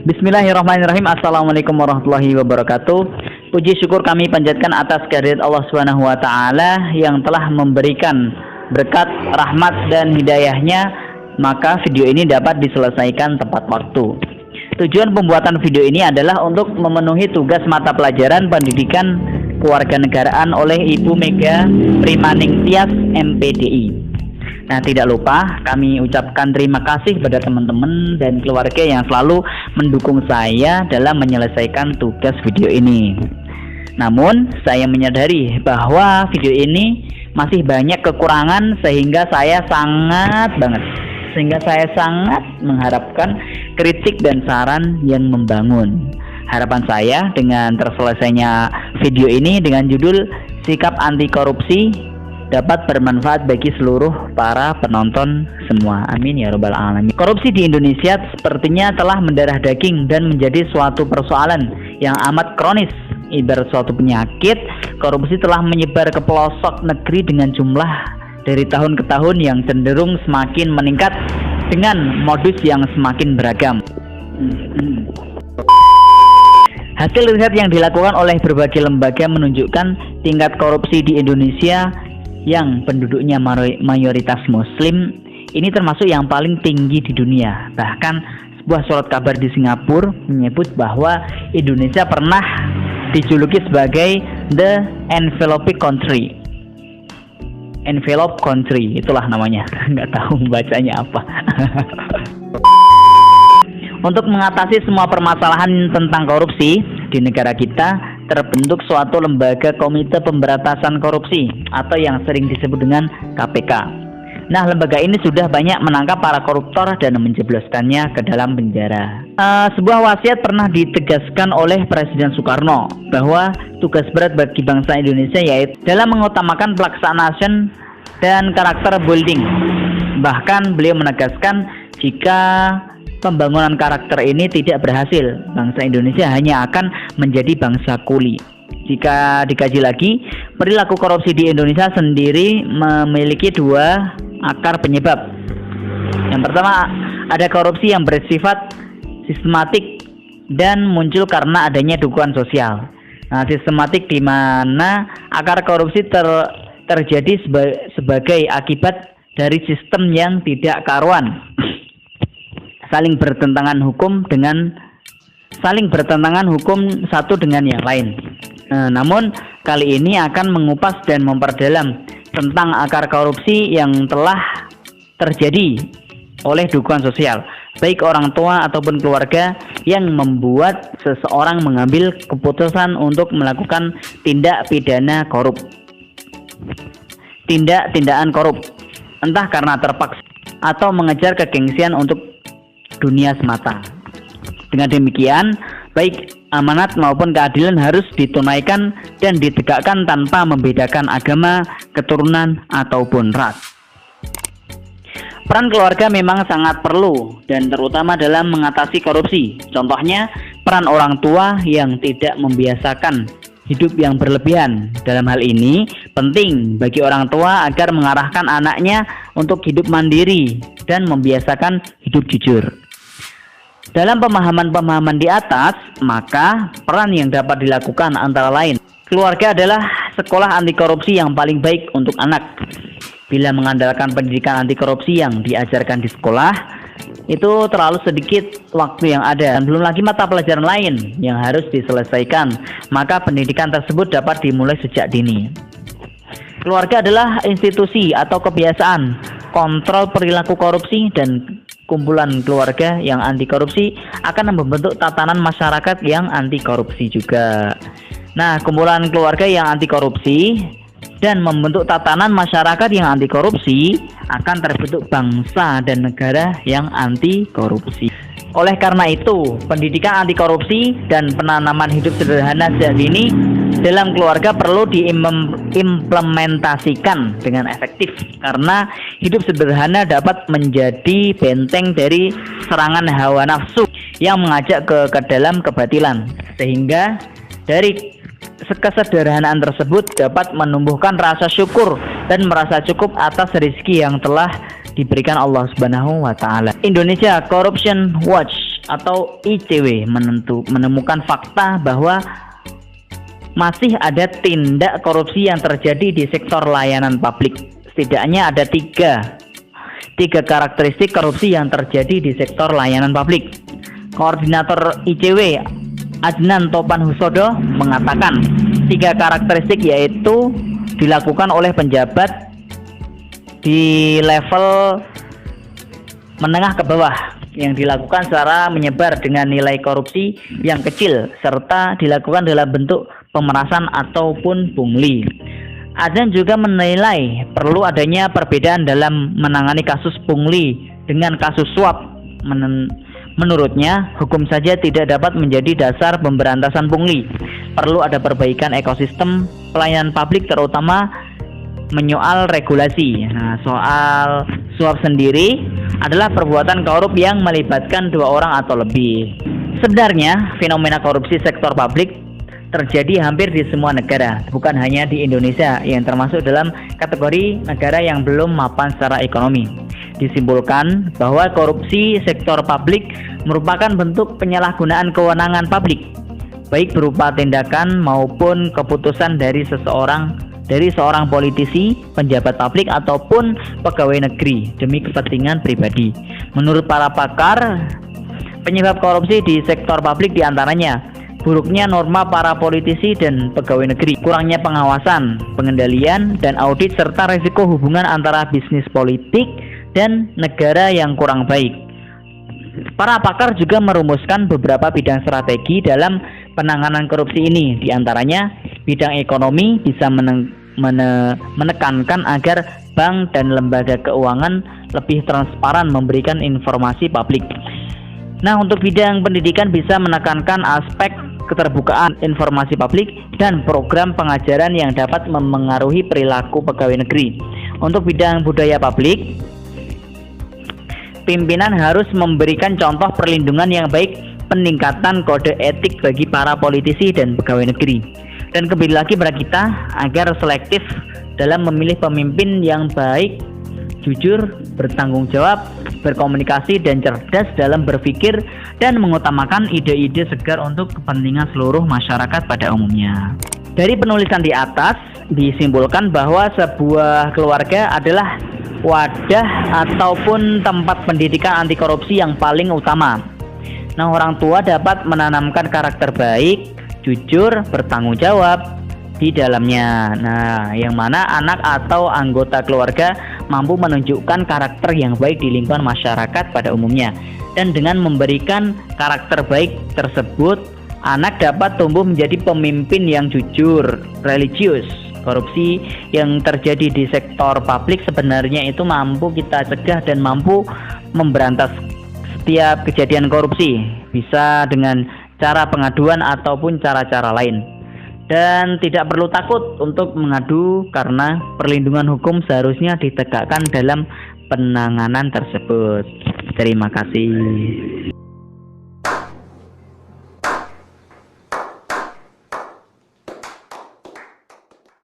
Bismillahirrahmanirrahim. Assalamualaikum warahmatullahi wabarakatuh. Puji syukur kami panjatkan atas kehadirat Allah Subhanahu wa taala yang telah memberikan berkat, rahmat dan hidayahnya, maka video ini dapat diselesaikan tepat waktu. Tujuan pembuatan video ini adalah untuk memenuhi tugas mata pelajaran pendidikan kewarganegaraan oleh Ibu Mega Primaning Tias MPDI. Nah, tidak lupa kami ucapkan terima kasih kepada teman-teman dan keluarga yang selalu mendukung saya dalam menyelesaikan tugas video ini. Namun, saya menyadari bahwa video ini masih banyak kekurangan sehingga saya sangat mengharapkan kritik dan saran yang membangun. Harapan saya dengan terselesainya video ini dengan judul Sikap Anti Korupsi dapat bermanfaat bagi seluruh para penonton semua. Amin ya robbal alamin. Korupsi di Indonesia sepertinya telah mendarah daging dan menjadi suatu persoalan yang amat kronis. Ibarat suatu penyakit, korupsi telah menyebar ke pelosok negeri dengan jumlah dari tahun ke tahun yang cenderung semakin meningkat dengan modus yang semakin beragam. Hasil riset yang dilakukan oleh berbagai lembaga menunjukkan tingkat korupsi di Indonesia yang penduduknya mayoritas muslim ini termasuk yang paling tinggi di dunia. Bahkan sebuah surat kabar di Singapura menyebut bahwa Indonesia pernah dijuluki sebagai the envelope country. Envelope country, itulah namanya. Nggak tahu bacanya apa. Untuk mengatasi semua permasalahan tentang korupsi di negara kita, terbentuk suatu lembaga Komite Pemberantasan Korupsi atau yang sering disebut dengan KPK. Nah, lembaga ini sudah banyak menangkap para koruptor dan menjebloskannya ke dalam penjara. Sebuah wasiat pernah ditegaskan oleh Presiden Soekarno bahwa tugas berat bagi bangsa Indonesia yaitu dalam mengutamakan pelaksanaan dan karakter building. Bahkan beliau menegaskan jika pembangunan karakter ini tidak berhasil, bangsa Indonesia hanya akan menjadi bangsa kuli. Jika dikaji lagi, perilaku korupsi di Indonesia sendiri memiliki dua akar penyebab. Yang pertama, ada korupsi yang bersifat sistematik dan muncul karena adanya dukungan sosial. Nah, sistematik di mana akar korupsi terjadi sebagai akibat dari sistem yang tidak karuan, saling bertentangan hukum satu dengan yang lain. Namun kali ini akan mengupas dan memperdalam tentang akar korupsi yang telah terjadi oleh dukungan sosial, baik orang tua ataupun keluarga, yang membuat seseorang mengambil keputusan untuk melakukan tindakan korup, entah karena terpaksa atau mengejar kegengsian untuk dunia semata. Dengan demikian, baik amanat maupun keadilan harus ditunaikan dan ditegakkan tanpa membedakan agama, keturunan, ataupun ras. Peran keluarga memang sangat perlu dan terutama dalam mengatasi korupsi. Contohnya, peran orang tua yang tidak membiasakan hidup yang berlebihan. Dalam hal ini, penting bagi orang tua agar mengarahkan anaknya untuk hidup mandiri dan membiasakan hidup jujur. Dalam pemahaman di atas, maka peran yang dapat dilakukan antara lain, keluarga adalah sekolah anti korupsi yang paling baik untuk anak. Bila mengandalkan pendidikan anti korupsi yang diajarkan di sekolah, itu terlalu sedikit waktu yang ada dan belum lagi mata pelajaran lain yang harus diselesaikan, maka pendidikan tersebut dapat dimulai sejak dini. Keluarga adalah institusi atau kebiasaan kontrol perilaku korupsi, dan kumpulan keluarga yang anti korupsi akan membentuk tatanan masyarakat yang anti korupsi juga. Nah, kumpulan keluarga yang anti korupsi dan membentuk tatanan masyarakat yang anti korupsi akan terbentuk bangsa dan negara yang anti korupsi. Oleh karena itu, pendidikan anti korupsi dan penanaman hidup sederhana sejak dini dalam keluarga perlu diimplementasikan dengan efektif, karena hidup sederhana dapat menjadi benteng dari serangan hawa nafsu yang mengajak ke dalam kebatilan, sehingga dari kesederhanaan tersebut dapat menumbuhkan rasa syukur dan merasa cukup atas rezeki yang telah diberikan Allah Subhanahu wa taala. Indonesia Corruption Watch atau ICW menemukan fakta bahwa masih ada tindak korupsi yang terjadi di sektor layanan publik. Setidaknya ada tiga karakteristik korupsi yang terjadi di sektor layanan publik. Koordinator ICW Adnan Topan Husodo mengatakan 3 karakteristik yaitu dilakukan oleh penjabat di level menengah ke bawah, yang dilakukan secara menyebar dengan nilai korupsi yang kecil, serta dilakukan dalam bentuk pemerasan ataupun pungli. Adnan juga menilai perlu adanya perbedaan dalam menangani kasus pungli dengan kasus suap. Menurutnya, hukum saja tidak dapat menjadi dasar pemberantasan pungli. Perlu ada perbaikan ekosistem pelayanan publik, terutama menyoal regulasi. Nah, soal suap sendiri adalah perbuatan korup yang melibatkan 2 orang atau lebih. Sebenarnya, fenomena korupsi sektor publik terjadi hampir di semua negara, bukan hanya di Indonesia yang termasuk dalam kategori negara yang belum mapan secara ekonomi. Disimpulkan bahwa korupsi sektor publik merupakan bentuk penyalahgunaan kewenangan publik, baik berupa tindakan maupun keputusan dari seorang politisi, penjabat publik ataupun pegawai negeri demi kepentingan pribadi. Menurut para pakar, penyebab korupsi di sektor publik diantaranya buruknya norma para politisi dan pegawai negeri, kurangnya pengawasan, pengendalian, dan audit, serta risiko hubungan antara bisnis politik dan negara yang kurang baik. Para pakar juga merumuskan beberapa bidang strategi dalam penanganan korupsi ini. Di antaranya, bidang ekonomi bisa menekankan agar bank dan lembaga keuangan lebih transparan memberikan informasi publik. Nah, untuk bidang pendidikan bisa menekankan aspek keterbukaan informasi publik dan program pengajaran yang dapat memengaruhi perilaku pegawai negeri. Untuk bidang budaya publik, pimpinan harus memberikan contoh perlindungan yang baik, peningkatan kode etik bagi para politisi dan pegawai negeri. Dan kembali lagi pada kita agar selektif dalam memilih pemimpin yang baik, jujur, bertanggung jawab, berkomunikasi, dan cerdas dalam berpikir dan mengutamakan ide-ide segar untuk kepentingan seluruh masyarakat pada umumnya. Dari penulisan di atas disimpulkan bahwa sebuah keluarga adalah wadah ataupun tempat pendidikan anti korupsi yang paling utama. Nah, orang tua dapat menanamkan karakter baik, jujur, bertanggung jawab di dalamnya. Nah, yang mana anak atau anggota keluarga mampu menunjukkan karakter yang baik di lingkungan masyarakat pada umumnya. Dan dengan memberikan karakter baik tersebut, anak dapat tumbuh menjadi pemimpin yang jujur, religius. Korupsi yang terjadi di sektor publik sebenarnya itu mampu kita cegah dan mampu memberantas setiap kejadian korupsi, bisa dengan cara pengaduan ataupun cara-cara lain. Dan tidak perlu takut untuk mengadu karena perlindungan hukum seharusnya ditegakkan dalam penanganan tersebut. Terima kasih.